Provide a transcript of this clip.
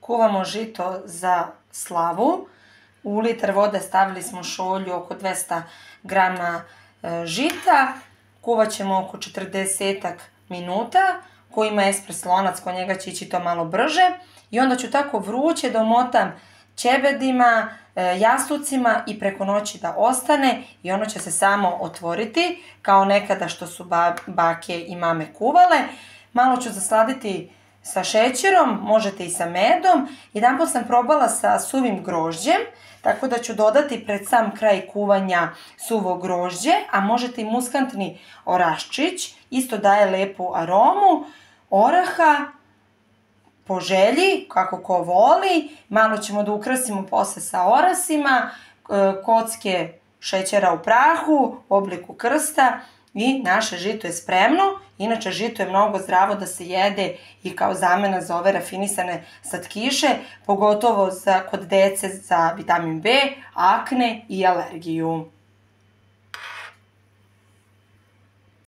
Kuvamo žito za slavu. U litar vode stavili smo šolju oko 200 grama žita. Kuvat ćemo oko 40 minuta. Ko ima ekspres lonac, kod njega će ići to malo brže. I onda ću tako vruće da omotam ćebedima, jastucima i preko noći da ostane i ono će se samo otvoriti kao nekada što su bake i mame kuvale. Malo ću zasladiti sa šećerom, možete i sa medom. Jedanput sam probala sa suvim grožđem, tako da ću dodati pred sam kraj kuvanja suvo grožđe, a možete i muskantni oraščić, isto daje lepu aromu, oraha, po želji, kako ko voli. Malo ćemo da ukrasimo posle sa orasima, kocke šećera u prahu, u obliku krsta i naše žito je spremno. Inače, žito je mnogo zdravo da se jede i kao zamena za ove rafinisane slatkiše, pogotovo kod dece za vitamin B, akne i alergiju.